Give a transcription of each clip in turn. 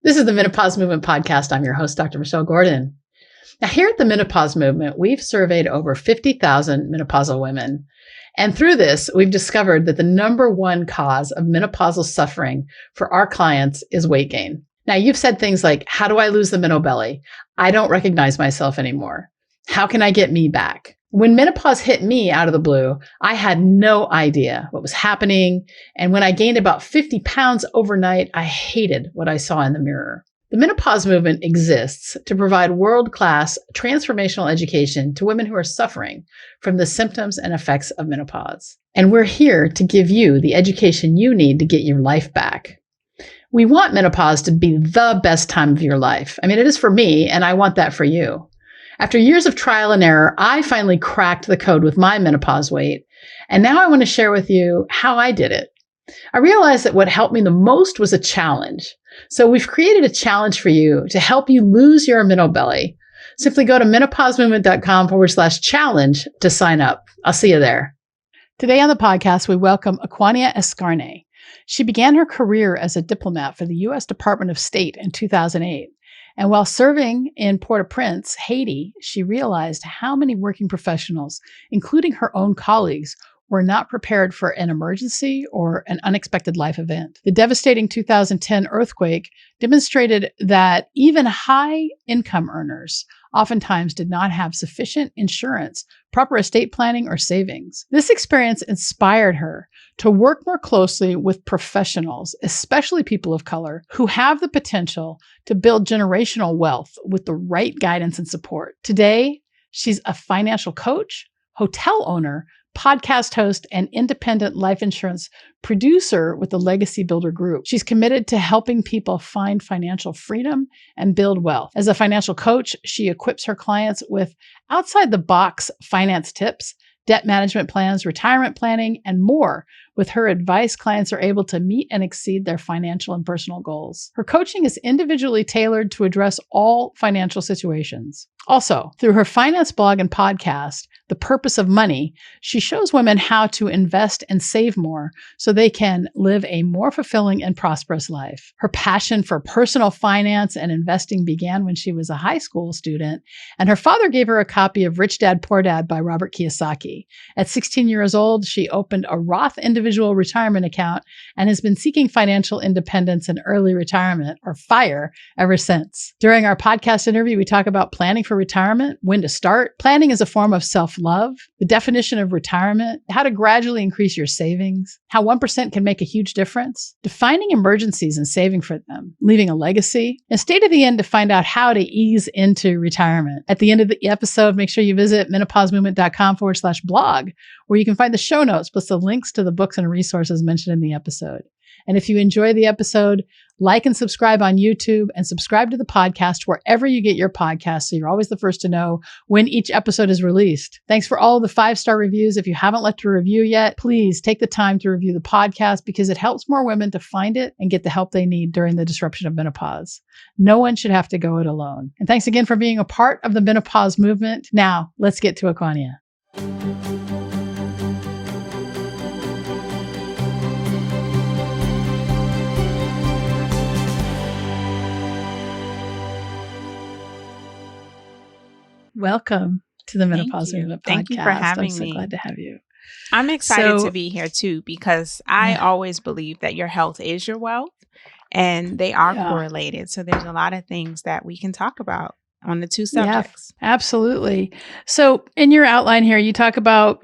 This is the Menopause Movement Podcast. I'm your host, Dr. Michelle Gordon. Now, here at the Menopause Movement, we've surveyed over 50,000 menopausal women. And through this, we've discovered that the number one cause of menopausal suffering for our clients is weight gain. Now, you've said things like, how do I lose the menopause belly? I don't recognize myself anymore. How can I get me back? When menopause hit me out of the blue, I had no idea what was happening. And when I gained about 50 pounds overnight, I hated what I saw in the mirror. The menopause movement exists to provide world-class transformational education to women who are suffering from the symptoms and effects of menopause. And we're here to give you the education you need to get your life back. We want menopause to be the best time of your life. I mean, it is for me, and I want that for you. After years of trial and error, I finally cracked the code with my menopause weight. And now I want to share with you how I did it. I realized that what helped me the most was a challenge. So we've created a challenge for you to help you lose your menopause belly. Simply go to menopausemovement.com/challenge to sign up. I'll see you there. Today on the podcast, we welcome Aquania Escarne. She began her career as a diplomat for the U.S. Department of State in 2008. And while serving in Port-au-Prince, Haiti, she realized how many working professionals, including her own colleagues, were not prepared for an emergency or an unexpected life event. The devastating 2010 earthquake demonstrated that even high-income earners oftentimes did not have sufficient insurance, proper estate planning, or savings. This experience inspired her to work more closely with professionals, especially people of color, who have the potential to build generational wealth with the right guidance and support. Today, she's a financial coach, hotel owner, podcast host, and independent life insurance producer with the Legacy Builder Group. She's committed to helping people find financial freedom and build wealth. As a financial coach, she equips her clients with outside-the-box finance tips, debt management plans, retirement planning, and more. With her advice, clients are able to meet and exceed their financial and personal goals. Her coaching is individually tailored to address all financial situations. Also, through her finance blog and podcast, The Purpose of Money, she shows women how to invest and save more so they can live a more fulfilling and prosperous life. Her passion for personal finance and investing began when she was a high school student, and her father gave her a copy of Rich Dad, Poor Dad by Robert Kiyosaki. At 16 years old, she opened a Roth individual retirement account and has been seeking financial independence and early retirement, or FIRE, ever since. During our podcast interview, we talk about planning for retirement, when to start, planning as a form of self-love, the definition of retirement, how to gradually increase your savings, how 1% can make a huge difference, defining emergencies and saving for them, leaving a legacy, and stay to the end to find out how to ease into retirement. At the end of the episode, make sure you visit menopausemovement.com/blog, where you can find the show notes plus the links to the books and resources mentioned in the episode. And if you enjoy the episode, like and subscribe on YouTube and subscribe to the podcast wherever you get your podcasts so you're always the first to know when each episode is released. Thanks for all the 5-star reviews. If you haven't left a review yet, please take the time to review the podcast because it helps more women to find it and get the help they need during the disruption of menopause. No one should have to go it alone. And thanks again for being a part of the menopause movement. Now, let's get to Aquania. Welcome to the Menopause Movement Podcast. Thank you for having me. I'm so glad to have you. I'm excited to be here too, because I always believe that your health is your wealth and they are correlated. So there's a lot of things that we can talk about on the two subjects. Yeah, absolutely. So in your outline here, you talk about,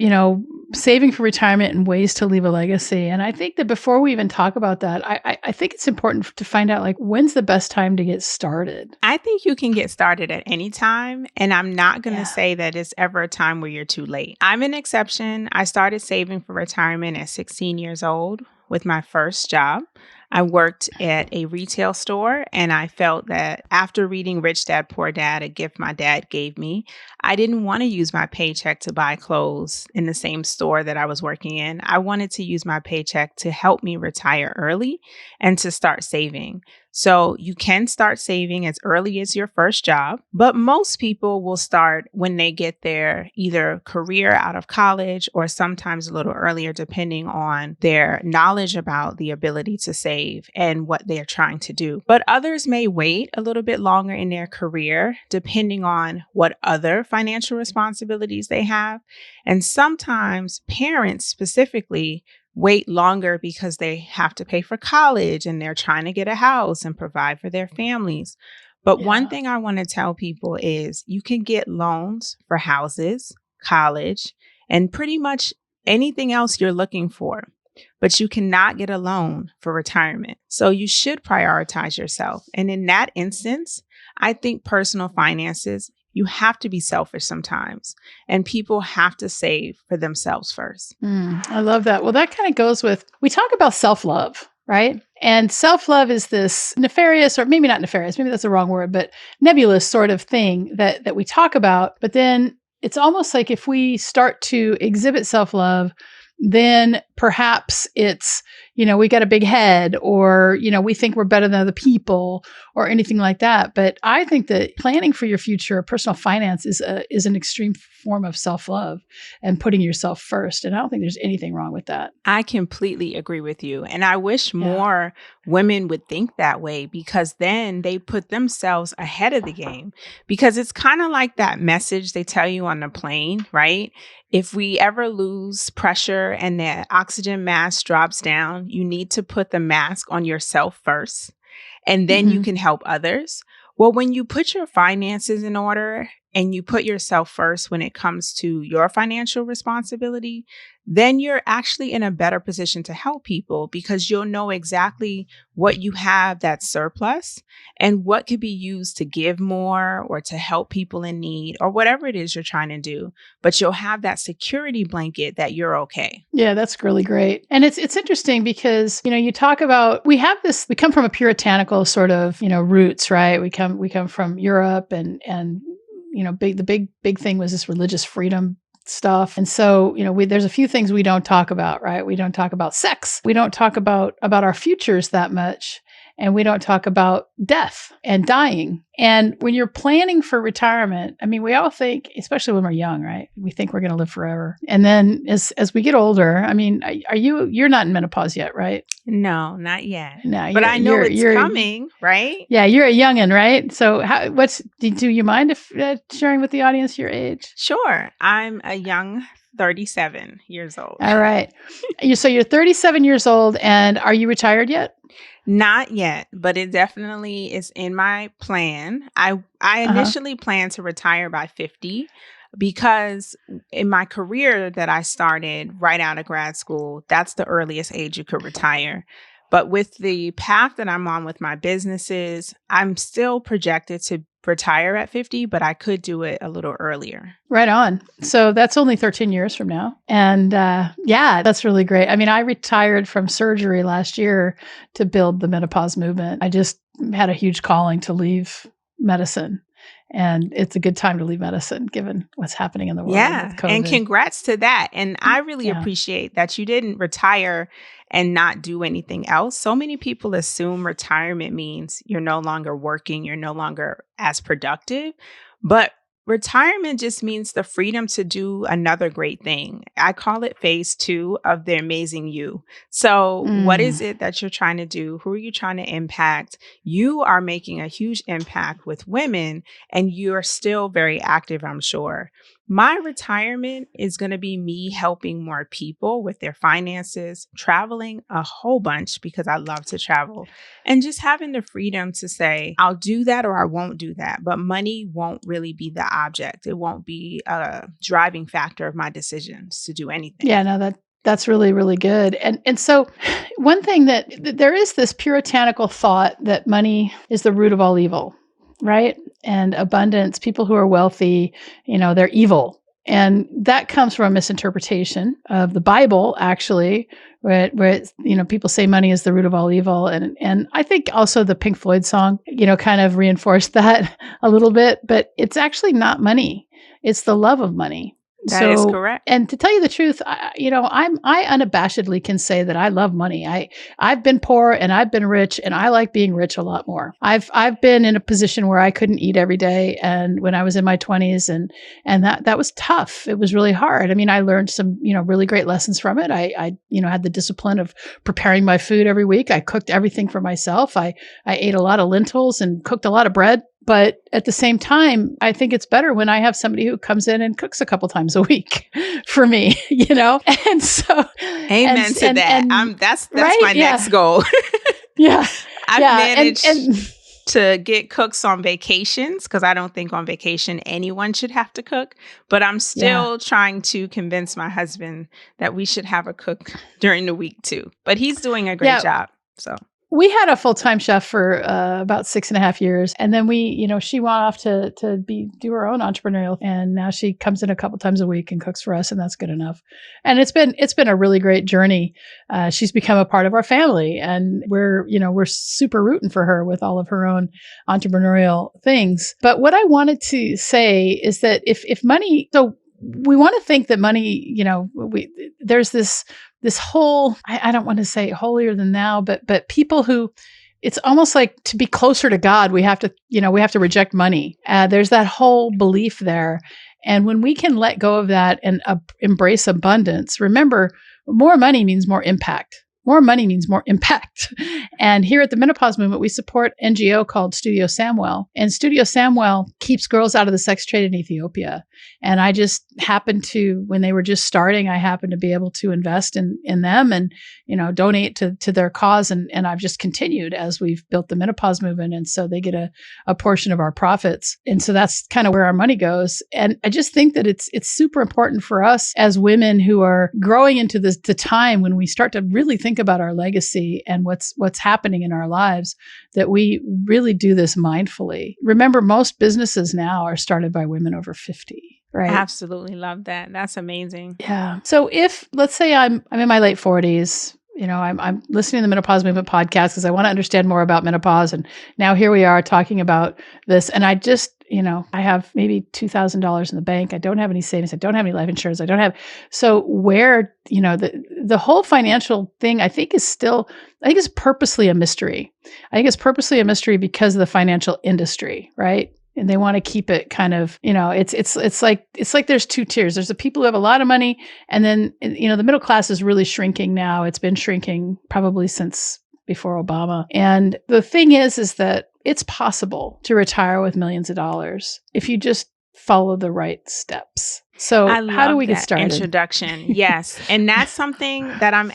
saving for retirement and ways to leave a legacy. And I think that before we even talk about that, I think it's important to find out, when's the best time to get started? I think you can get started at any time. And I'm not going to say that it's ever a time where you're too late. I'm an exception. I started saving for retirement at 16 years old with my first job. I worked at a retail store, and I felt that after reading Rich Dad, Poor Dad, a gift my dad gave me, I didn't want to use my paycheck to buy clothes in the same store that I was working in. I wanted to use my paycheck to help me retire early and to start saving. So you can start saving as early as your first job, but most people will start when they get their either career out of college or sometimes a little earlier, depending on their knowledge about the ability to save save and what they're trying to do. But others may wait a little bit longer in their career, depending on what other financial responsibilities they have. And sometimes parents specifically wait longer because they have to pay for college and they're trying to get a house and provide for their families. But one thing I want to tell people is you can get loans for houses, college, and pretty much anything else you're looking for, but you cannot get a loan for retirement. So you should prioritize yourself. And in that instance, I think personal finances, you have to be selfish sometimes, and people have to save for themselves first. I love that. Well, that kind of goes with, we talk about self-love, right? And self-love is this nefarious, or maybe not nefarious, maybe that's the wrong word, but nebulous sort of thing that we talk about. But then it's almost like if we start to exhibit self-love, then perhaps it's, we got a big head, or, we think we're better than other people or anything like that. But I think that planning for your future, personal finance is an extreme form of self-love and putting yourself first. And I don't think there's anything wrong with that. I completely agree with you. And I wish more women would think that way, because then they put themselves ahead of the game. Because it's kind of like that message they tell you on the plane, right? If we ever lose pressure and the oxygen mask drops down, you need to put the mask on yourself first, and then you can help others. Well, when you put your finances in order and you put yourself first when it comes to your financial responsibility, then you're actually in a better position to help people, because you'll know exactly what you have that's surplus and what could be used to give more or to help people in need or whatever it is you're trying to do. But you'll have that security blanket that you're okay. Yeah, that's really great. And it's interesting because, you talk about, we come from a puritanical sort of, roots, right? We come from Europe, and the big thing was this religious freedom stuff. And so, there's a few things we don't talk about, right? We don't talk about sex. We don't talk about our futures that much. And we don't talk about death and dying. And when you're planning for retirement, we all think, especially when we're young, right? We think we're going to live forever. And then as we get older, you're not in menopause yet, right? No, not yet. No, but I know it's coming, right? Yeah, you're a youngin', right? So do you mind if sharing with the audience your age? Sure. I'm a young 37 years old. All right. So you're 37 years old, and are you retired yet? Not yet, but it definitely is in my plan. I initially planned to retire by 50, because in my career that I started right out of grad school, that's the earliest age you could retire. But with the path that I'm on with my businesses, I'm still projected to retire at 50, but I could do it a little earlier. Right on. So that's only 13 years from now. And that's really great. I retired from surgery last year to build the menopause movement. I just had a huge calling to leave medicine. And it's a good time to leave medicine, given what's happening in the world with COVID. And congrats to that. And I really appreciate that you didn't retire and not do anything else. So many people assume retirement means you're no longer working, you're no longer as productive. But retirement just means the freedom to do another great thing. I call it phase 2 of the amazing you. So what is it that you're trying to do? Who are you trying to impact? You are making a huge impact with women, and you're still very active, I'm sure. My retirement is going to be me helping more people with their finances, traveling a whole bunch because I love to travel, and just having the freedom to say, I'll do that or I won't do that. But money won't really be the object. It won't be a driving factor of my decisions to do anything. Yeah, no, that's really, really good. And so one thing that there is this puritanical thought that money is the root of all evil, right? And abundance, people who are wealthy, they're evil. And that comes from a misinterpretation of the Bible, actually, where it's, people say money is the root of all evil. And I think also the Pink Floyd song, kind of reinforced that a little bit, but it's actually not money. It's the love of money That is So, correct. and to tell you the truth, I unabashedly can say that I love money. I've been poor and I've been rich, and I like being rich a lot more. I've been in a position where I couldn't eat every day, and when I was in my 20s, and that was tough. It was really hard. I mean, I learned some really great lessons from it. I had the discipline of preparing my food every week. I cooked everything for myself. I ate a lot of lentils and cooked a lot of bread. But at the same time, I think it's better when I have somebody who comes in and cooks a couple times a week for me, And so, Amen to that. That's right? my next goal. Yeah. I've Yeah. managed to get cooks on vacations, because I don't think on vacation anyone should have to cook. But I'm still trying to convince my husband that we should have a cook during the week too. But he's doing a great job. So we had a full-time chef for about 6.5 years. And then she went off to do her own entrepreneurial. And now she comes in a couple times a week and cooks for us. And that's good enough. And it's been a really great journey. She's become a part of our family, and we're super rooting for her with all of her own entrepreneurial things. But what I wanted to say is that if money, so we want to think that money, there's this whole, I don't want to say holier than thou, but people who, it's almost like to be closer to God, we have to reject money. There's that whole belief there. And when we can let go of that and embrace abundance, remember, more money means more impact. More money means more impact. And here at the Menopause Movement, we support an NGO called Studio Samwell. And Studio Samwell keeps girls out of the sex trade in Ethiopia. And I just happened to, when they were just starting, I happened to be able to invest in them and, donate to their cause. And I've just continued as we've built the Menopause Movement. And so they get a portion of our profits. And so that's kind of where our money goes. And I just think that it's super important for us as women who are growing into the time when we start to really think about our legacy and what's happening in our lives, that we really do this mindfully. Remember, most businesses now are started by women over 50. Right. Absolutely love that. That's amazing. Yeah. So if, let's say I'm in my late 40s, I'm listening to the Menopause Movement podcast because I want to understand more about menopause. And now here we are talking about this. And I just, I have maybe $2,000 in the bank. I don't have any savings. I don't have any life insurance. So where, the whole financial thing, I think is purposely a mystery. I think it's purposely a mystery because of the financial industry, right? And they want to keep it kind of, it's like there's two tiers. There's the people who have a lot of money, and then, the middle class is really shrinking now. It's been shrinking probably since before Obama. And the thing is that it's possible to retire with millions of dollars if you just follow the right steps. So how do we get started? Introduction. Yes. And that's something that I'm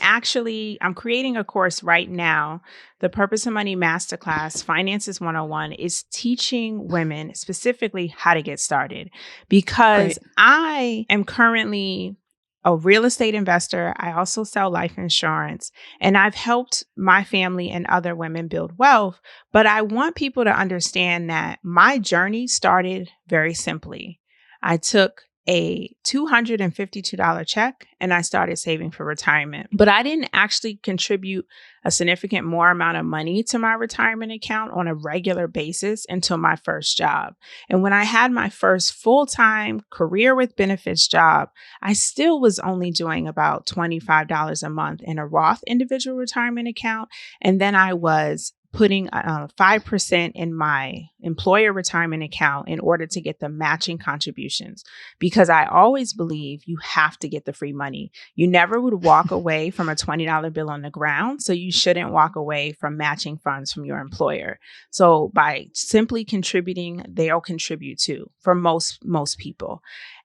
creating a course right now. The Purpose of Money Masterclass, Finances 101, is teaching women specifically how to get started, because I am currently a real estate investor. I also sell life insurance, and I've helped my family and other women build wealth. But I want people to understand that my journey started very simply. I took a $252 check and I started saving for retirement. But I didn't actually contribute a significant more amount of money to my retirement account on a regular basis until my first job. And when I had my first full-time career with benefits job, I still was only doing about $25 a month in a Roth individual retirement account. And then I was putting 5% in my employer retirement account in order to get the matching contributions, because I always believe you have to get the free money. You never would walk away from a $20 bill on the ground, so you shouldn't walk away from matching funds from your employer. So by simply contributing, they'll contribute too for most people.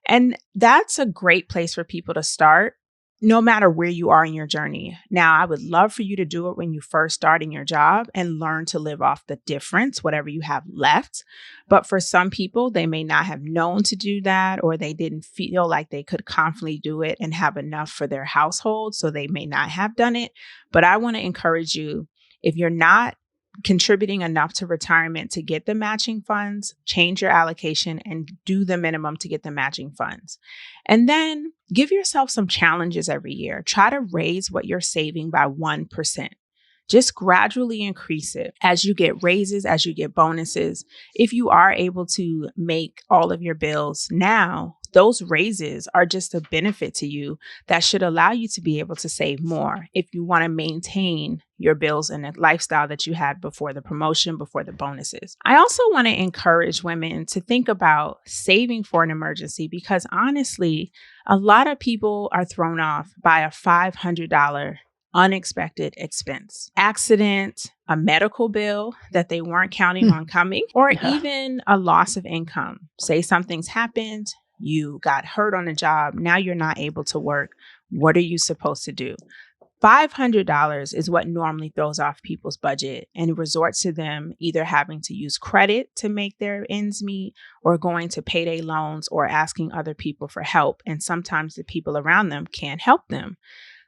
And that's a great place for people to start, no matter where you are in your journey. Now, I would love for you to do it when you first start in your job and learn to live off the difference, whatever you have left. But for some people, they may not have known to do that, or they didn't feel like they could confidently do it and have enough for their household, so they may not have done it. But I want to encourage you, if you're not contributing enough to retirement to get the matching funds, change your allocation and do the minimum to get the matching funds. And then give yourself some challenges every year. Try to raise what you're saving by 1%. Just gradually increase it as you get raises, as you get bonuses. If you are able to make all of your bills now, Those raises are just a benefit to you that should allow you to be able to save more if you want to maintain your bills and the lifestyle that you had before the promotion, before the bonuses. I also want to encourage women to think about saving for an emergency because honestly, a lot of people are thrown off by a $500 unexpected expense, accident, a medical bill that they weren't counting on coming, or even a loss of income. Say something's happened, you got hurt on a job, now you're not able to work. What are you supposed to do? $500 is what normally throws off people's budget and resorts to them either having to use credit to make their ends meet or going to payday loans or asking other people for help. And sometimes the people around them can't help them.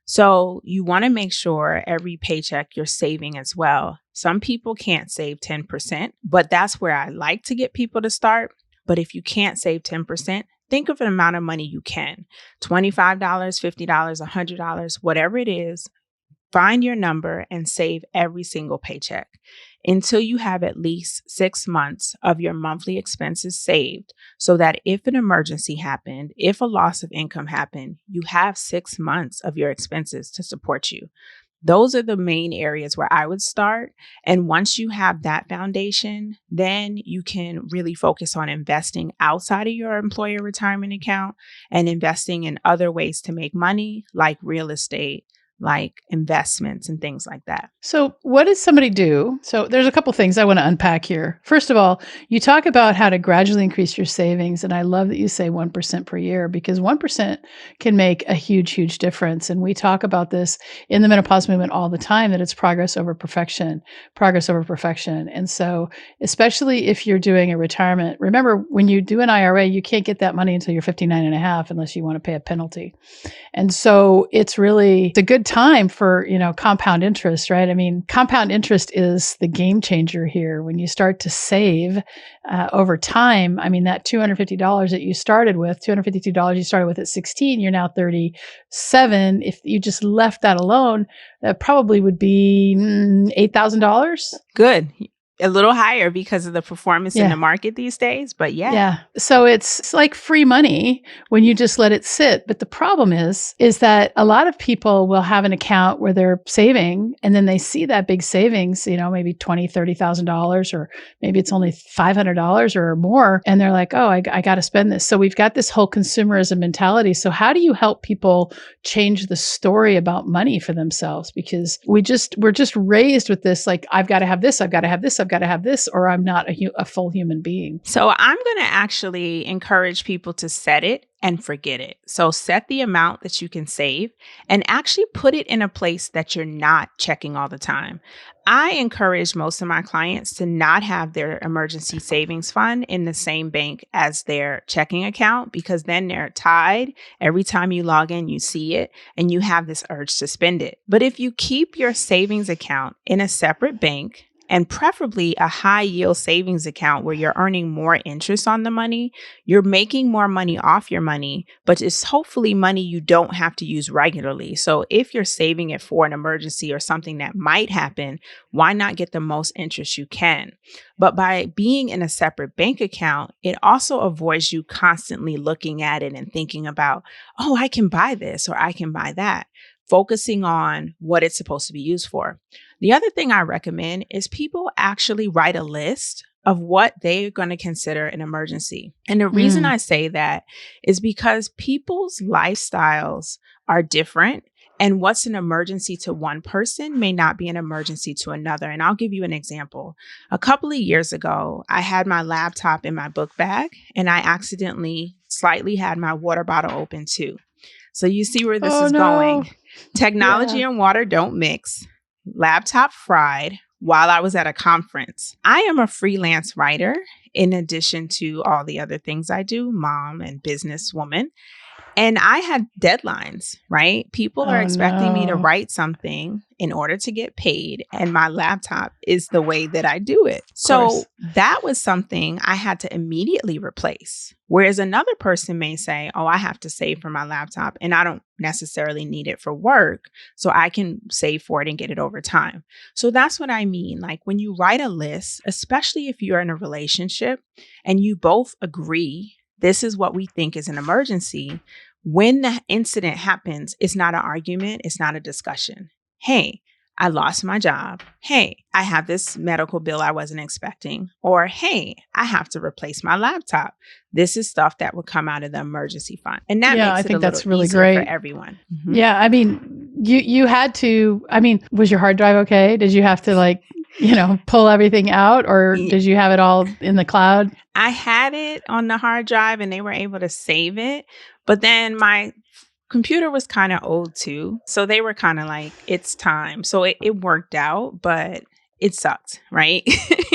So you want to make sure every paycheck you're saving as well. Some people can't save 10%, but that's where I like to get people to start. But if you can't save 10%, think of an amount of money you can. $25, $50, $100, whatever it is. Find your number and save every single paycheck until you have at least 6 months of your monthly expenses saved so that if an emergency happened, if a loss of income happened, you have 6 months of your expenses to support you. Those are the main areas where I would start. And once you have that foundation, then you can really focus on investing outside of your employer retirement account and investing in other ways to make money, like real estate, like investments and things like that. So what does somebody do? So there's a couple things I want to unpack here. First of all, you talk about how to gradually increase your savings. And I love that you say 1% per year because 1% can make a huge, huge difference. And we talk about this in the menopause movement all the time, that it's progress over perfection, progress over perfection. And so especially if you're doing a retirement, remember when you do an IRA, you can't get that money until you're 59 and a half unless you want to pay a penalty. And so it's a good time for, compound interest, right? I mean, compound interest is the game changer here. When you start to save over time, I mean, that $250 that you started with, $252 you started with at 16, you're now 37. If you just left that alone, that probably would be $8,000. Good. A little higher because of the performance in the market these days, but yeah. Yeah. So it's like free money when you just let it sit. But the problem is that a lot of people will have an account where they're saving and then they see that big savings, maybe $20,000, $30,000, or maybe it's only $500 or more. And they're like, oh, I got to spend this. So we've got this whole consumerism mentality. So how do you help people change the story about money for themselves? Because we're just raised with this, like, I've got to have this, I've got to have this, I've got to have this, or I'm not a full human being. So I'm going to actually encourage people to set it and forget it. So set the amount that you can save and actually put it in a place that you're not checking all the time. I encourage most of my clients to not have their emergency savings fund in the same bank as their checking account because then they're tied. Every time you log in, you see it and you have this urge to spend it. But if you keep your savings account in a separate bank, and preferably a high yield savings account where you're earning more interest on the money, you're making more money off your money, but it's hopefully money you don't have to use regularly. So if you're saving it for an emergency or something that might happen, why not get the most interest you can? But by being in a separate bank account, it also avoids you constantly looking at it and thinking about, oh, I can buy this or I can buy that. Focusing on what it's supposed to be used for. The other thing I recommend is people actually write a list of what they're going to consider an emergency. And the reason I say that is because people's lifestyles are different. And what's an emergency to one person may not be an emergency to another. And I'll give you an example. A couple of years ago, I had my laptop in my book bag and I accidentally slightly had my water bottle open too. So you see where this is going. Technology and water don't mix. Laptop fried while I was at a conference. I am a freelance writer in addition to all the other things I do, mom and businesswoman. And I had deadlines, right? People are expecting me to write something in order to get paid. And my laptop is the way that I do it. So that was something I had to immediately replace. Whereas another person may say, oh, I have to save for my laptop and I don't necessarily need it for work. So I can save for it and get it over time. So that's what I mean. Like when you write a list, especially if you're in a relationship and you both agree This is what we think is an emergency. When the incident happens, it's not an argument. It's not a discussion. Hey, I lost my job. Hey, I have this medical bill I wasn't expecting. Or, hey, I have to replace my laptop. This is stuff that would come out of the emergency fund. And that makes it a little easier for everyone. Mm-hmm. Yeah, I mean, you had to, I mean, was your hard drive okay? Did you have to pull everything out, or did you have it all in the cloud? I had it on the hard drive and they were able to save it. But then my computer was kind of old too. So they were kind of like, it's time. So it worked out, but it sucked, right?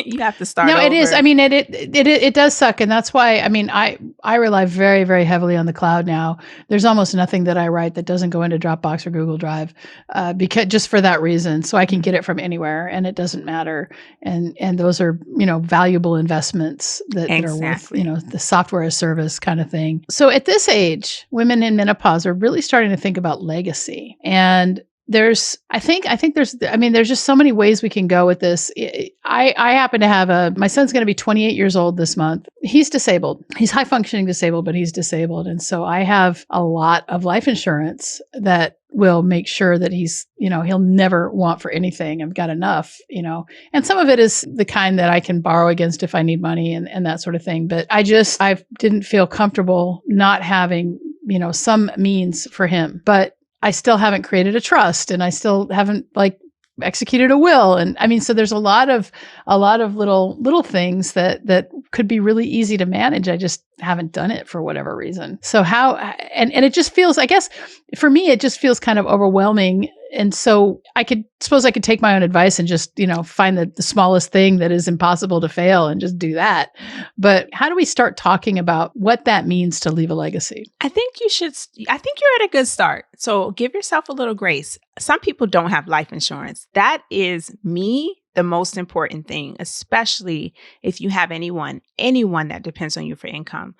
You have to start over. It is. I mean, it does suck. And that's why, I mean, I rely very, very heavily on the cloud now. There's almost nothing that I write that doesn't go into Dropbox or Google Drive, because just for that reason, so I can get it from anywhere and it doesn't matter. And those are, valuable investments that are worth, the software as service kind of thing. So at this age, women in menopause are really starting to think about legacy. And there's just so many ways we can go with this. I happen to have my son's going to be 28 years old this month. He's disabled. He's high functioning disabled, but he's disabled. And so I have a lot of life insurance that will make sure that he's, he'll never want for anything. I've got enough, and some of it is the kind that I can borrow against if I need money and that sort of thing. But I didn't feel comfortable not having, some means for him. But I still haven't created a trust, and I still haven't executed a will. And I mean, so there's a lot of little things that could be really easy to manage. I just haven't done it for whatever reason. So and it just feels, I guess for me, it just feels kind of overwhelming. And so I could take my own advice and just, find the smallest thing that is impossible to fail and just do that. But how do we start talking about what that means to leave a legacy? I think you're at a good start. So give yourself a little grace. Some people don't have life insurance. That is the most important thing, especially if you have anyone that depends on you for income.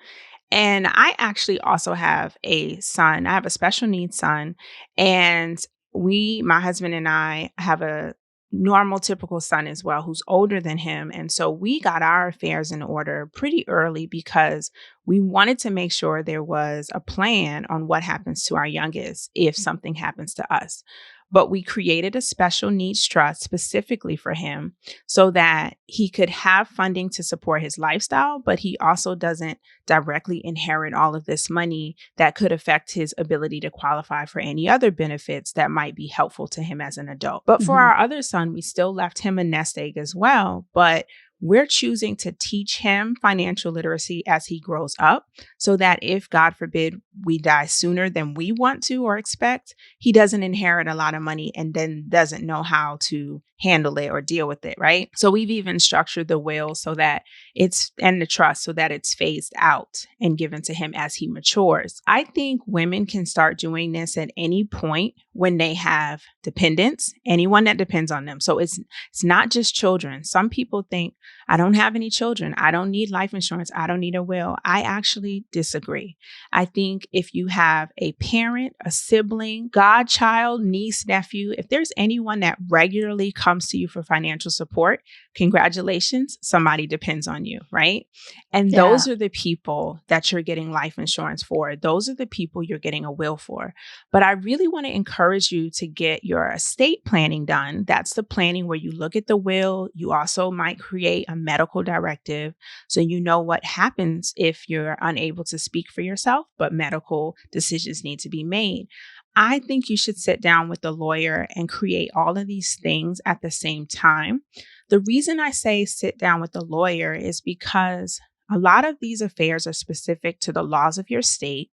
And I actually also have a son. I have a special needs son, and my husband and I have a normal, typical son as well, who's older than him. And so we got our affairs in order pretty early because we wanted to make sure there was a plan on what happens to our youngest if something happens to us. But we created a special needs trust specifically for him so that he could have funding to support his lifestyle, but he also doesn't directly inherit all of this money that could affect his ability to qualify for any other benefits that might be helpful to him as an adult. But for our other son, we still left him a nest egg as well, but we're choosing to teach him financial literacy as he grows up so that if, God forbid, we die sooner than we want to or expect, he doesn't inherit a lot of money and then doesn't know how to handle it or deal with it, right? So we've even structured the will and the trust so that it's phased out and given to him as he matures. I think women can start doing this at any point when they have dependents, anyone that depends on them. So it's not just children. Some people think, I don't have any children. I don't need life insurance. I don't need a will. I actually disagree. I think if you have a parent, a sibling, godchild, niece, nephew, if there's anyone that regularly comes to you for financial support, congratulations, somebody depends on you, right? And those are the people that you're getting life insurance for. Those are the people you're getting a will for. But I really want to encourage you to get your estate planning done. That's the planning where you look at the will. You also might create a medical directive so you know what happens if you're unable to speak for yourself, but medical decisions need to be made. I think you should sit down with the lawyer and create all of these things at the same time. The reason I say sit down with the lawyer is because a lot of these affairs are specific to the laws of your state.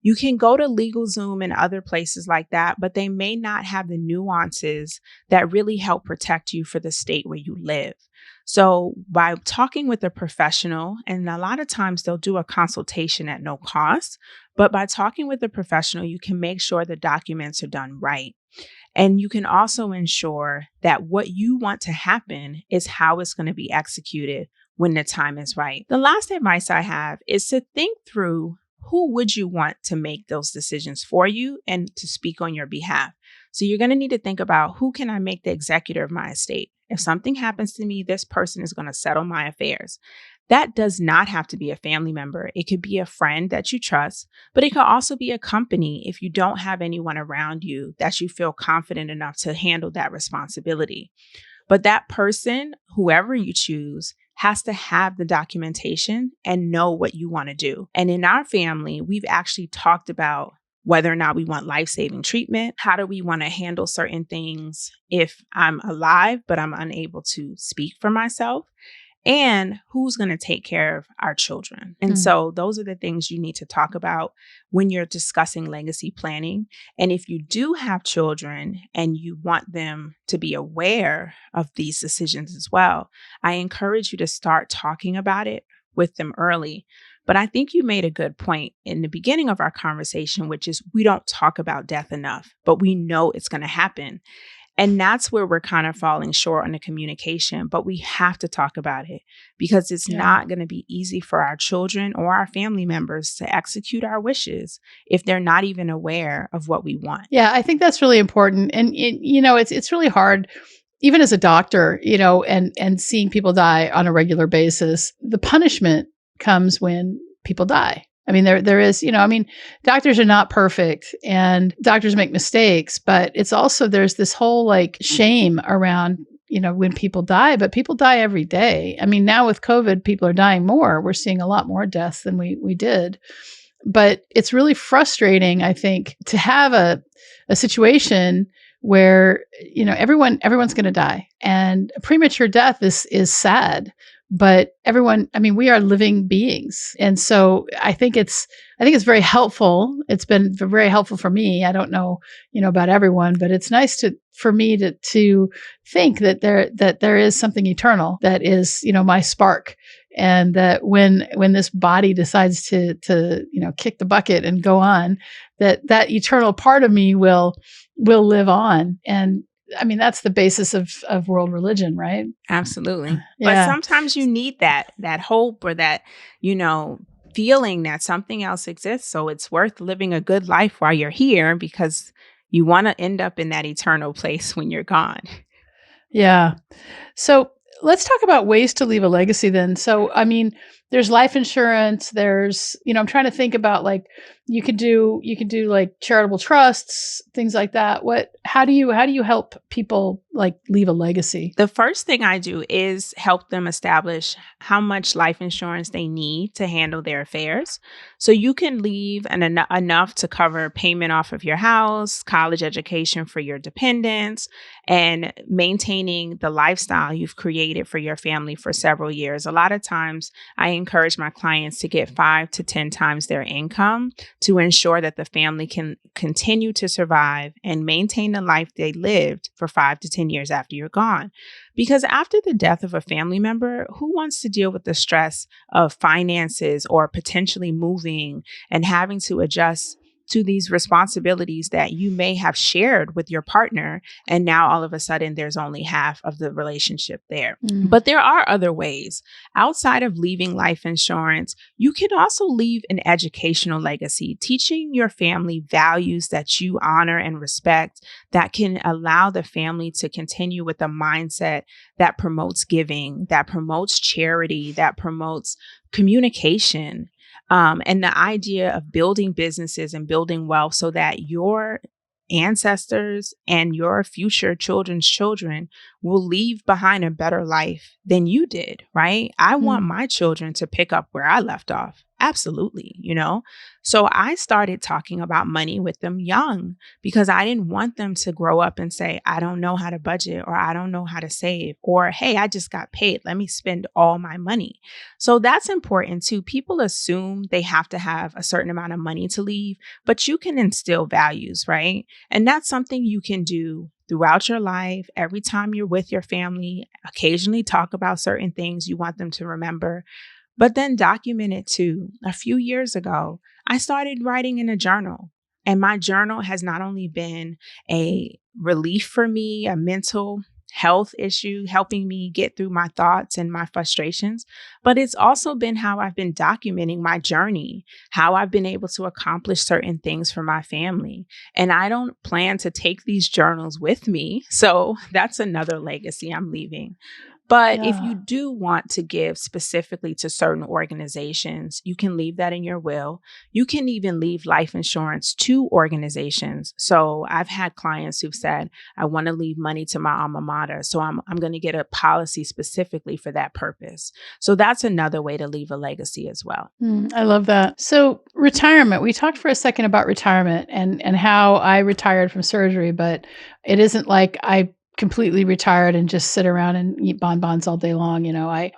You can go to LegalZoom and other places like that, but they may not have the nuances that really help protect you for the state where you live. So by talking with a professional, and a lot of times they'll do a consultation at no cost, but by talking with a professional, you can make sure the documents are done right. And you can also ensure that what you want to happen is how it's going to be executed when the time is right. The last advice I have is to think through who would you want to make those decisions for you and to speak on your behalf. So you're going to need to think about, who can I make the executor of my estate? If something happens to me, this person is going to settle my affairs. That does not have to be a family member. It could be a friend that you trust, but it could also be a company if you don't have anyone around you that you feel confident enough to handle that responsibility. But that person, whoever you choose, has to have the documentation and know what you want to do. And in our family, we've actually talked about whether or not we want life-saving treatment. How do we want to handle certain things if I'm alive, but I'm unable to speak for myself? And who's going to take care of our children? And so those are the things you need to talk about when you're discussing legacy planning. And if you do have children and you want them to be aware of these decisions as well, I encourage you to start talking about it with them early. But I think you made a good point in the beginning of our conversation, which is we don't talk about death enough, but we know it's going to happen. And that's where we're kind of falling short on the communication, but we have to talk about it because it's not going to be easy for our children or our family members to execute our wishes if they're not even aware of what we want. Yeah, I think that's really important. And it's really hard, even as a doctor, and seeing people die on a regular basis. The punishment comes when people die. I mean, there is, doctors are not perfect and doctors make mistakes, but it's also, there's this whole like shame around, when people die, but people die every day. I mean, now with COVID, people are dying more. We're seeing a lot more deaths than we did. But it's really frustrating, I think, to have a situation where, everyone's going to die, and premature death is sad. But we are living beings. And so I think it's very helpful. It's been very helpful for me. I don't know, about everyone, but it's nice for me to think that there is something eternal that is, my spark. And that when this body decides to kick the bucket and go on, that eternal part of me will live on. And I mean, that's the basis of world religion, right? Absolutely. Yeah. But sometimes you need that hope or that, feeling that something else exists. So it's worth living a good life while you're here because you want to end up in that eternal place when you're gone. Yeah. So let's talk about ways to leave a legacy then. So, I mean, there's life insurance. There's, I'm trying to think about like, you could do like charitable trusts, things like that. How do you help people like leave a legacy? The first thing I do is help them establish how much life insurance they need to handle their affairs. So you can leave enough to cover payment off of your house, college education for your dependents, and maintaining the lifestyle you've created for your family for several years. A lot of times I encourage my clients to get 5 to 10 times their income to ensure that the family can continue to survive and maintain the life they lived for 5 to 10 years after you're gone. Because after the death of a family member, who wants to deal with the stress of finances or potentially moving and having to adjust to these responsibilities that you may have shared with your partner, and now all of a sudden there's only half of the relationship there. But there are other ways. Outside of leaving life insurance, you can also leave an educational legacy, teaching your family values that you honor and respect that can allow the family to continue with a mindset that promotes giving, that promotes charity, that promotes communication. And the idea of building businesses and building wealth so that your ancestors and your future children's children will leave behind a better life than you did, right? I want my children to pick up where I left off. Absolutely, So I started talking about money with them young because I didn't want them to grow up and say, I don't know how to budget, or I don't know how to save, or, hey, I just got paid. Let me spend all my money. So that's important too. People assume they have to have a certain amount of money to leave, but you can instill values, right? And that's something you can do throughout your life. Every time you're with your family, occasionally talk about certain things you want them to remember. But then document it too. A few years ago, I started writing in a journal. And my journal has not only been a relief for me, a mental health issue, helping me get through my thoughts and my frustrations, but it's also been how I've been documenting my journey, how I've been able to accomplish certain things for my family. And I don't plan to take these journals with me. So that's another legacy I'm leaving. But if Yeah. you do want to give specifically to certain organizations, you can leave that in your will. You can even leave life insurance to organizations. So I've had clients who've said, I want to leave money to my alma mater. So I'm going to get a policy specifically for that purpose. So that's another way to leave a legacy as well. I love that. So retirement, we talked for a second about retirement and how I retired from surgery, but it isn't like I completely retired and just sit around and eat bonbons all day long.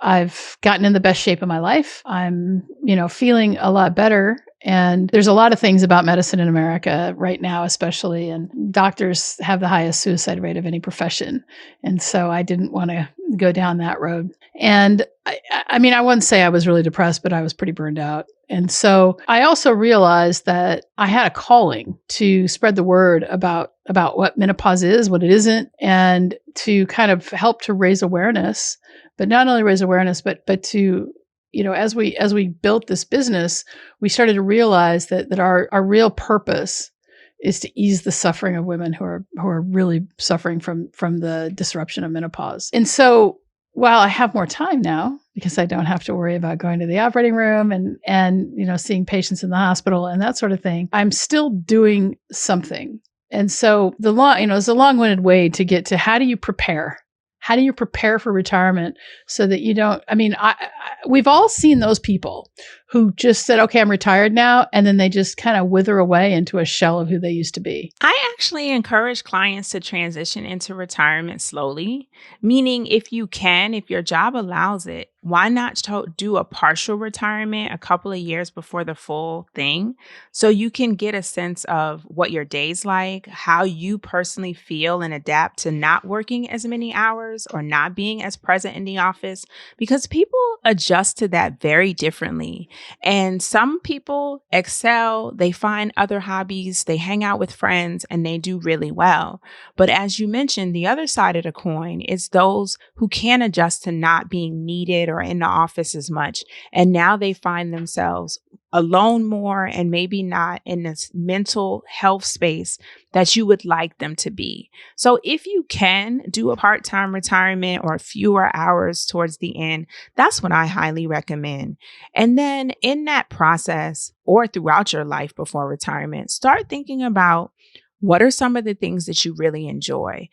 I've gotten in the best shape of my life. I'm, feeling a lot better. And there's a lot of things about medicine in America right now, especially, and doctors have the highest suicide rate of any profession. And so I didn't want to go down that road. And I wouldn't say I was really depressed, but I was pretty burned out. And so I also realized that I had a calling to spread the word about what menopause is, what it isn't, and to kind of help to raise awareness, but not only raise awareness, but to, as we built this business, we started to realize that our real purpose is to ease the suffering of women who are really suffering from the disruption of menopause. And so while I have more time now, because I don't have to worry about going to the operating room and seeing patients in the hospital and that sort of thing, I'm still doing something. And so it's a long-winded way to get to how do you prepare? How do you prepare for retirement so that you don't, we've all seen those people who just said, okay, I'm retired now. And then they just kind of wither away into a shell of who they used to be. I actually encourage clients to transition into retirement slowly, meaning if your job allows it, why not do a partial retirement a couple of years before the full thing so you can get a sense of what your day's like, how you personally feel and adapt to not working as many hours or not being as present in the office, because people adjust to that very differently. And some people excel, they find other hobbies, they hang out with friends, and they do really well. But as you mentioned, the other side of the coin is those who can't adjust to not being needed or in the office as much. And now they find themselves alone more and maybe not in this mental health space that you would like them to be. So if you can do a part-time retirement or fewer hours towards the end, that's what I highly recommend. And then in that process or throughout your life before retirement, start thinking about what are some of the things that you really enjoy.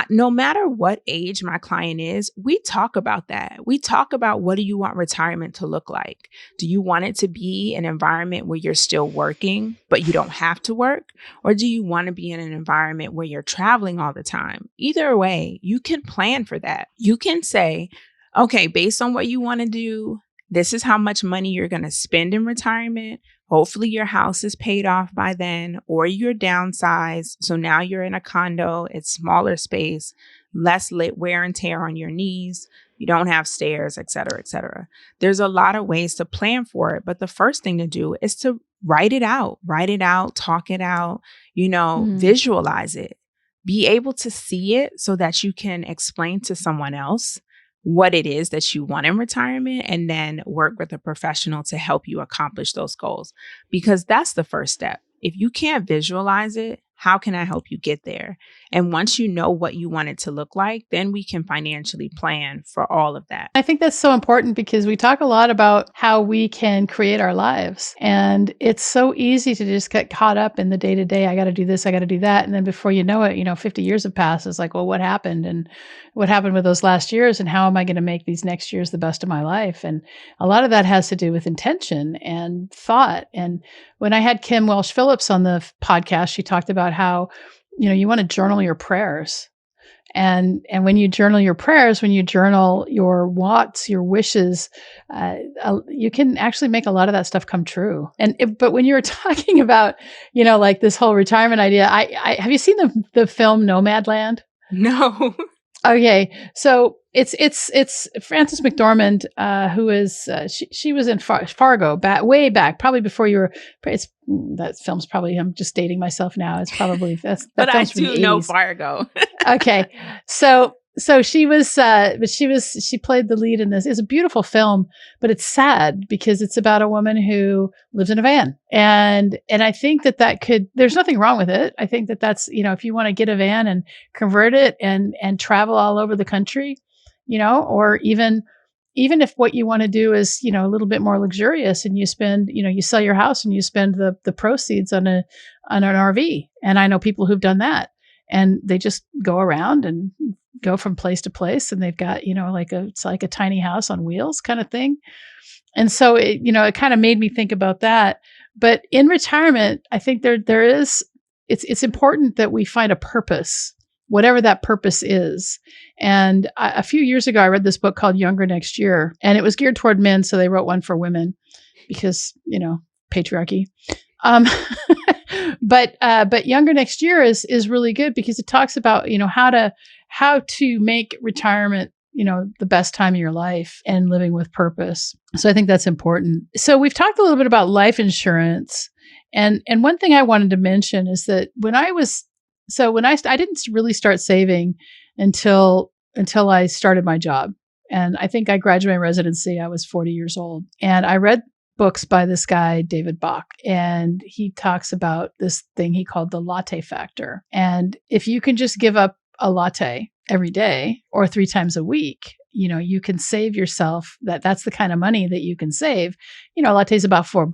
No matter what age my client is, we talk about that. We talk about what do you want retirement to look like? Do you want it to be an environment where you're still working, but you don't have to work? Or do you want to be in an environment where you're traveling all the time? Either way, you can plan for that. You can say, okay, based on what you want to do, this is how much money you're going to spend in retirement. Hopefully your house is paid off by then, or you're downsized. So now you're in a condo, it's smaller space, less wear and tear on your knees. You don't have stairs, et cetera, et cetera. There's a lot of ways to plan for it. But the first thing to do is to write it out, talk it out, visualize it, be able to see it so that you can explain to someone else what it is that you want in retirement, and then work with a professional to help you accomplish those goals. Because that's the first step. If you can't visualize it, how can I help you get there? And once you know what you want it to look like, then we can financially plan for all of that. I think that's so important because we talk a lot about how we can create our lives. And it's so easy to just get caught up in the day to day. I got to do this, I got to do that. And then before you know it, 50 years have passed. It's like, well, what happened? And what happened with those last years? And how am I going to make these next years the best of my life? And a lot of that has to do with intention and thought. And when I had Kim Welsh Phillips on the podcast, she talked about how, you want to journal your prayers. And when you journal your prayers, when you journal your wants, your wishes, you can actually make a lot of that stuff come true. But when you were talking about, like this whole retirement idea, I have you seen the film Nomadland? No. Okay, so it's Frances McDormand, who is she was in Fargo way back, probably before you were. That film's probably, I'm just dating myself now. It's probably that but film's I do know Fargo. Okay, so she was, but she played the lead in this. It's a beautiful film, but it's sad because it's about a woman who lives in a van, and I think that there's nothing wrong with it. I think that's if you want to get a van and convert it and travel all over the country or even if what you want to do is, a little bit more luxurious and you spend, you sell your house and you spend the proceeds on an RV. And I know people who've done that, and they just go around and go from place to place, and they've got, it's like a tiny house on wheels kind of thing. And so it kind of made me think about that. But in retirement, I think there is, it's important that we find a purpose, whatever that purpose is. And a few years ago, I read this book called Younger Next Year, and it was geared toward men. So they wrote one for women because, patriarchy. Um, but Younger Next Year is really good because it talks about, how to make retirement, the best time of your life and living with purpose. So I think that's important. So we've talked a little bit about life insurance. And one thing I wanted to mention is that I didn't really start saving until I started my job. And I think I graduated residency, I was 40 years old. And I read books by this guy, David Bach, and he talks about this thing he called the latte factor. And if you can just give up a latte every day or 3 times a week, you can save yourself that's the kind of money that you can save. A latte is about $4,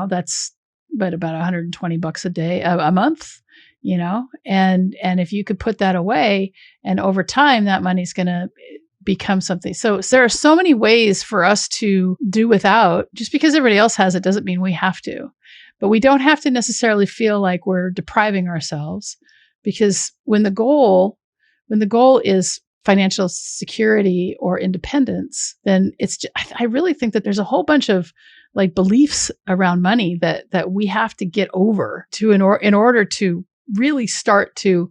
that's about $120 a day, a month, and if you could put that away, and over time that money's going to become something. So there are so many ways for us to do without. Just because everybody else has it doesn't mean we have to. But we don't have to necessarily feel like we're depriving ourselves, because when the goal is financial security or independence, then I really think that there's a whole bunch of like beliefs around money that we have to get over to in order to really start to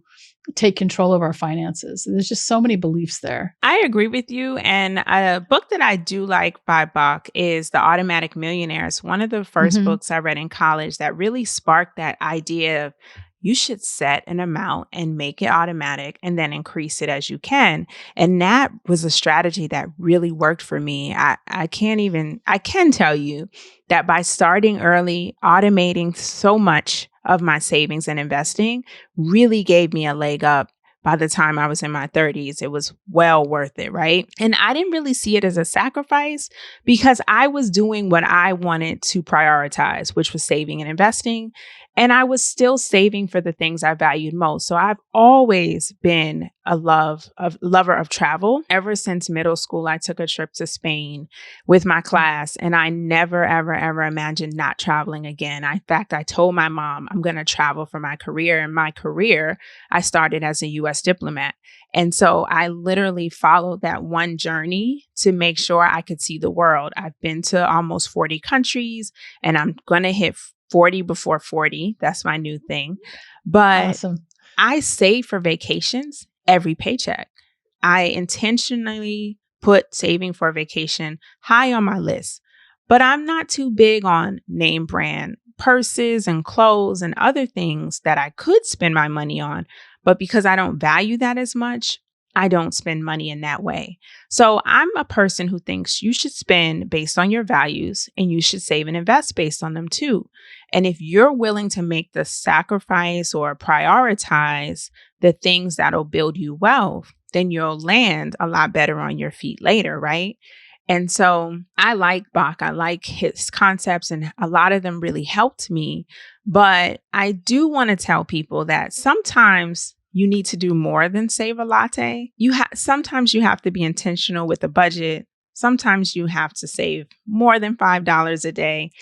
take control of our finances. There's just so many beliefs there. I agree with you. And a book that I do like by Bach is The Automatic Millionaire. It's one of the first books I read in college that really sparked that idea of you should set an amount and make it automatic and then increase it as you can. And that was a strategy that really worked for me. I can tell you that by starting early, automating so much of my savings and investing really gave me a leg up. By the time I was in my 30s, it was well worth it, right? And I didn't really see it as a sacrifice because I was doing what I wanted to prioritize, which was saving and investing. And I was still saving for the things I valued most. So I've always been a lover of travel. Ever since middle school, I took a trip to Spain with my class, and I never, ever, ever imagined not traveling again. In fact, I told my mom, I'm going to travel for my career. And my career, I started as a U.S. diplomat. And so I literally followed that one journey to make sure I could see the world. I've been to almost 40 countries, and I'm going to hit 40 before 40. That's my new thing. But Awesome. I save for vacations every paycheck. I intentionally put saving for vacation high on my list. But I'm not too big on name brand purses and clothes and other things that I could spend my money on. But because I don't value that as much, I don't spend money in that way. So I'm a person who thinks you should spend based on your values, and you should save and invest based on them too. And if you're willing to make the sacrifice or prioritize the things that'll build you wealth, then you'll land a lot better on your feet later, right? And so I like Bach. I like his concepts, and a lot of them really helped me. But I do want to tell people that sometimes you need to do more than save a latte. Sometimes you have to be intentional with a budget. Sometimes you have to save more than $5 a day.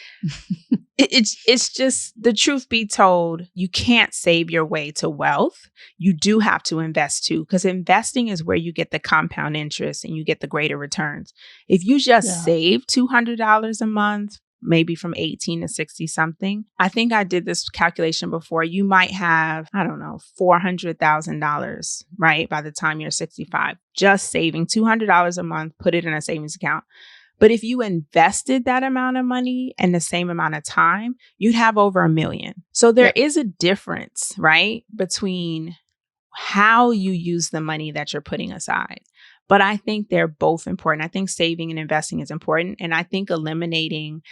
It's just, the truth be told, you can't save your way to wealth. You do have to invest too, because investing is where you get the compound interest and you get the greater returns. If you just save $200 a month, maybe from 18 to 60 something. I think I did this calculation before. You might have, $400,000, right? By the time you're 65, just saving $200 a month, put it in a savings account. But if you invested that amount of money and the same amount of time, you'd have over $1 million. So there is a difference, right? Between how you use the money that you're putting aside. But I think they're both important. I think saving and investing is important. And I think eliminating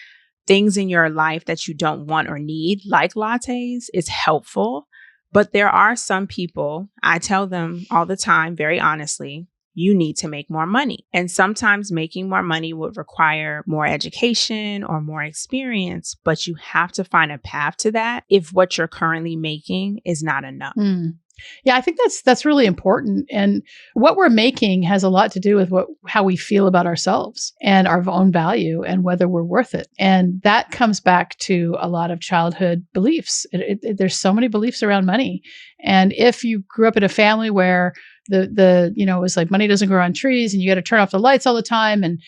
things in your life that you don't want or need, like lattes, is helpful. But there are some people, I tell them all the time, very honestly, you need to make more money. And sometimes making more money would require more education or more experience, but you have to find a path to that if what you're currently making is not enough. Yeah, I think that's really important. And what we're making has a lot to do with how we feel about ourselves and our own value and whether we're worth it. And that comes back to a lot of childhood beliefs. There's so many beliefs around money. And if you grew up in a family where it was like money doesn't grow on trees and you got to turn off the lights all the time and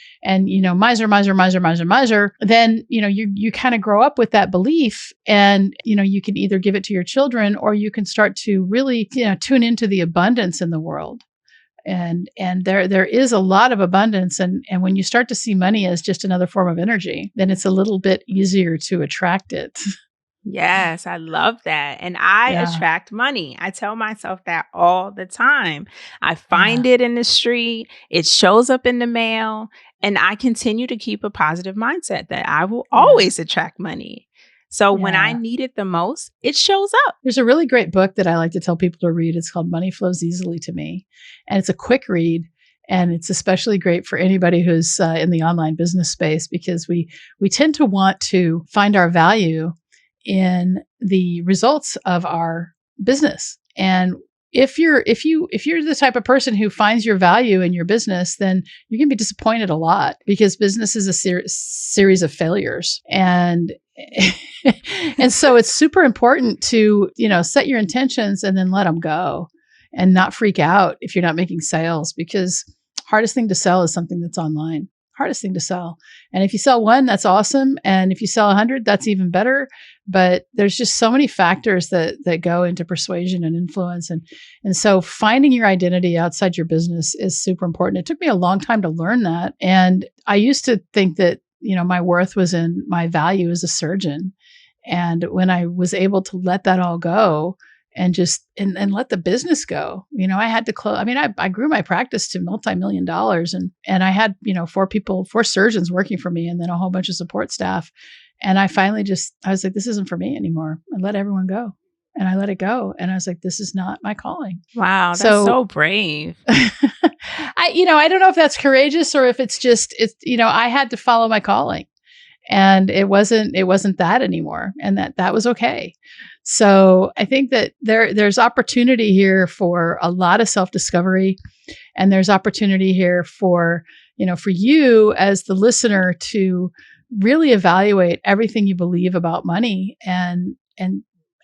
miser, then you kind of grow up with that belief, and you can either give it to your children or you can start to really tune into the abundance in the world. And there is a lot of abundance, and when you start to see money as just another form of energy, then it's a little bit easier to attract it. Yes, I love that. And I attract money. I tell myself that all the time. I find it in the street, it shows up in the mail, and I continue to keep a positive mindset that I will always attract money. So when I need it the most, it shows up. There's a really great book that I like to tell people to read. It's called Money Flows Easily to Me. And it's a quick read. And it's especially great for anybody who's in the online business space, because we tend to want to find our value in the results of our business. And if you're the type of person who finds your value in your business, then you're going to be disappointed a lot, because business is a series of failures. And and so it's super important to, set your intentions and then let them go and not freak out if you're not making sales, because hardest thing to sell is something that's online. Hardest thing to sell. And if you sell one, that's awesome. And if you sell 100, that's even better. But there's just so many factors that go into persuasion and influence. And so finding your identity outside your business is super important. It took me a long time to learn that. And I used to think that, my worth was in my value as a surgeon. And when I was able to let that all go and just and let the business go, I had to close. I mean, I grew my practice to multi-million dollars, and I had, 4 surgeons working for me, and then a whole bunch of support staff. And I finally I was like, this isn't for me anymore. I let everyone go, and I let it go. And I was like, this is not my calling. Wow. That's so brave. I don't know if that's courageous or if it's I had to follow my calling, and it wasn't that anymore. And that was okay. So I think that there's opportunity here for a lot of self-discovery, and there's opportunity here for you as the listener to really evaluate everything you believe about money and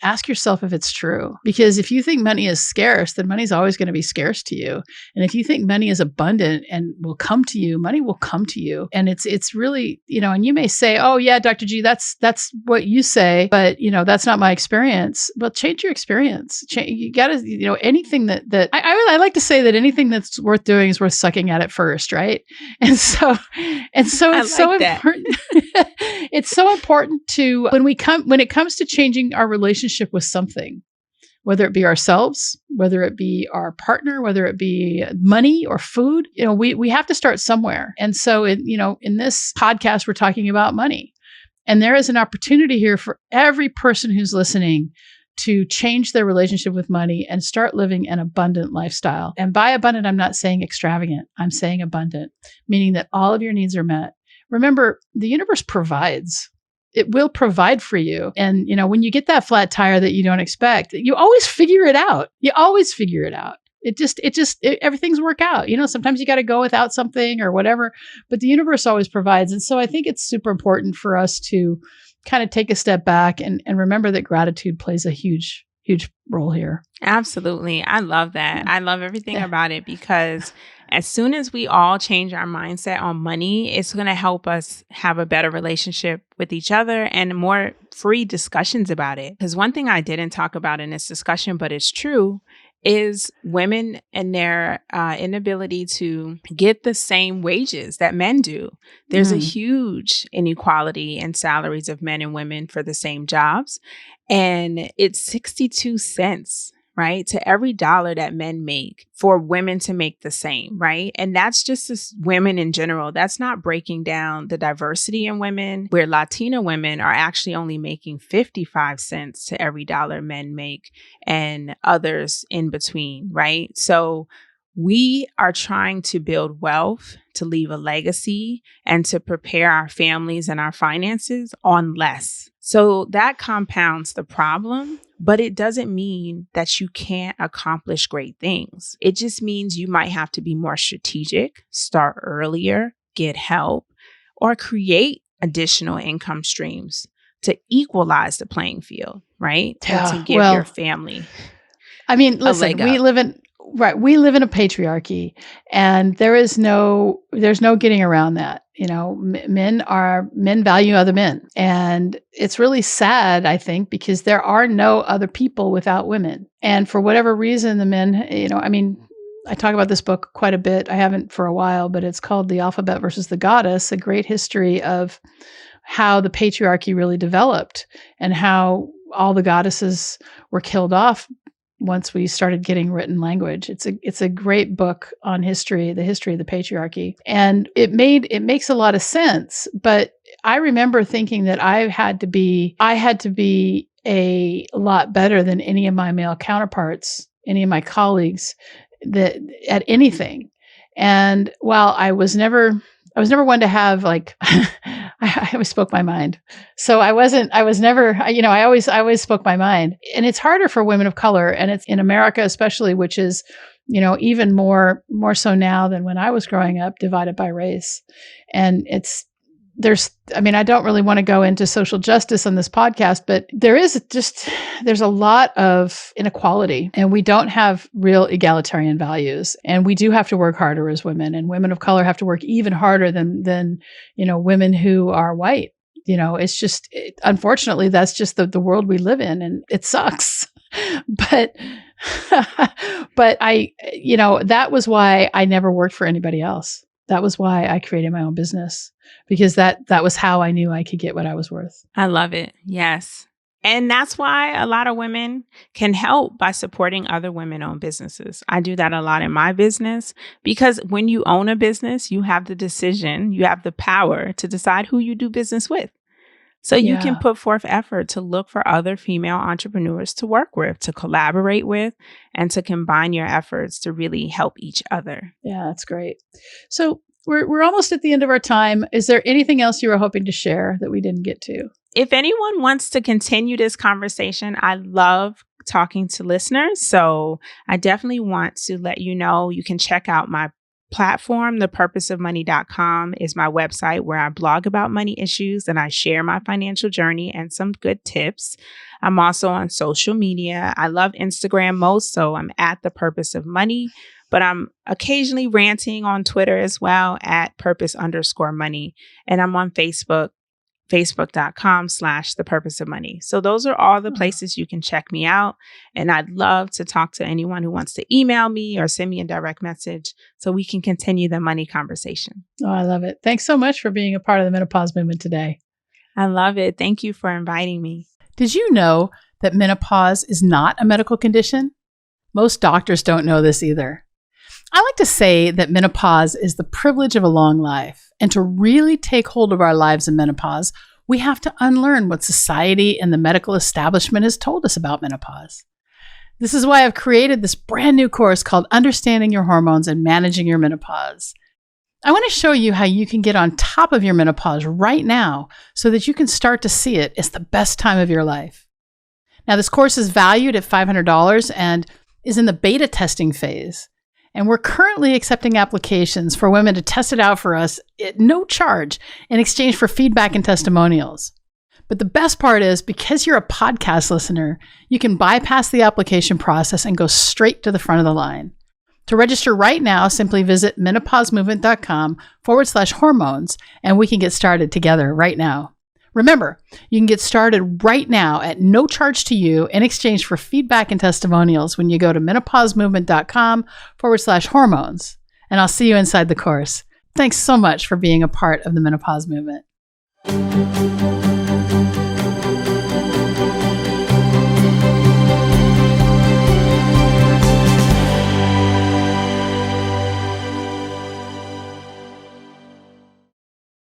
ask yourself if it's true. Because if you think money is scarce, then money's always going to be scarce to you. And if you think money is abundant and will come to you, money will come to you. And it's really, and you may say, oh yeah, Dr. G, that's what you say, but that's not my experience. Well, change your experience. You got to, anything that I like to say that anything that's worth doing is worth sucking at it first. Right. And so it's so important. It's so important to, when it comes to changing our relationship with something, whether it be ourselves, whether it be our partner, whether it be money or food, we have to start somewhere. And so in this podcast, we're talking about money, and there is an opportunity here for every person who's listening to change their relationship with money and start living an abundant lifestyle. And by abundant, I'm not saying extravagant. I'm saying abundant, meaning that all of your needs are met. Remember, the universe provides. It will provide for you. And, when you get that flat tire that you don't expect, you always figure it out. Everything's work out. Sometimes you got to go without something or whatever, but the universe always provides. And so I think it's super important for us to kind of take a step back and remember that gratitude plays a huge, huge role here. Absolutely. I love that. I love everything about it, because as soon as we all change our mindset on money, it's going to help us have a better relationship with each other and more free discussions about it. Because one thing I didn't talk about in this discussion, but it's true, is women and their inability to get the same wages that men do. There's a huge inequality in salaries of men and women for the same jobs. And it's 62 cents, right, to every dollar that men make for women to make the same, right? And that's just women in general. That's not breaking down the diversity in women, where Latina women are actually only making 55 cents to every dollar men make, and others in between, right? So We are trying to build wealth, to leave a legacy, and to prepare our families and our finances on less. So that compounds the problem, but it doesn't mean that you can't accomplish great things. It just means you might have to be more strategic, start earlier, get help, or create additional income streams to equalize the playing field, right? Yeah, and to give your family listen, we live in a patriarchy, and there's no getting around that. Men value other men, and it's really sad, I think, because there are no other people without women. And for whatever reason, the men, I talk about this book quite a bit. I haven't for a while, but it's called The Alphabet versus the Goddess, a great history of how the patriarchy really developed and how all the goddesses were killed off once we started getting written language. It's a great book on history, the history of the patriarchy. And it makes a lot of sense. But I remember thinking that I had to be a lot better than any of my male counterparts, any of my colleagues at anything. And while I was never one to have I always spoke my mind. So I always spoke my mind. And it's harder for women of color. And it's in America, especially, which is, even more so now than when I was growing up, divided by race. And I don't really want to go into social justice on this podcast, but there's a lot of inequality, and we don't have real egalitarian values. And we do have to work harder as women, and women of color have to work even harder than women who are white. Unfortunately, that's just the world we live in, and it sucks. But that was why I never worked for anybody else. That was why I created my own business, because that was how I knew I could get what I was worth. I love it. Yes. And that's why a lot of women can help by supporting other women-owned businesses. I do that a lot in my business, because when you own a business, you have the power to decide who you do business with. So you can put forth effort to look for other female entrepreneurs to work with, to collaborate with, and to combine your efforts to really help each other. Yeah, that's great. So we're almost at the end of our time. Is there anything else you were hoping to share that we didn't get to? If anyone wants to continue this conversation, I love talking to listeners. So I definitely want to let you know you can check out my platform. thepurposeofmoney.com is my website where I blog about money issues and I share my financial journey and some good tips. I'm also on social media. I love Instagram most, so I'm at The Purpose of Money, but I'm occasionally ranting on Twitter as well at @purpose_money. And I'm on Facebook, facebook.com/The Purpose of Money. So those are all the places you can check me out. And I'd love to talk to anyone who wants to email me or send me a direct message so we can continue the money conversation. Oh, I love it. Thanks so much for being a part of the menopause movement today. I love it. Thank you for inviting me. Did you know that menopause is not a medical condition? Most doctors don't know this either. I like to say that menopause is the privilege of a long life. And to really take hold of our lives in menopause, we have to unlearn what society and the medical establishment has told us about menopause. This is why I've created this brand new course called Understanding Your Hormones and Managing Your Menopause. I want to show you how you can get on top of your menopause right now so that you can start to see it as the best time of your life. Now, this course is valued at $500 and is in the beta testing phase. And we're currently accepting applications for women to test it out for us at no charge in exchange for feedback and testimonials. But the best part is, because you're a podcast listener, you can bypass the application process and go straight to the front of the line. To register right now, simply visit menopausemovement.com/hormones, and we can get started together right now. Remember, you can get started right now at no charge to you in exchange for feedback and testimonials when you go to menopausemovement.com/hormones. And I'll see you inside the course. Thanks so much for being a part of the menopause movement.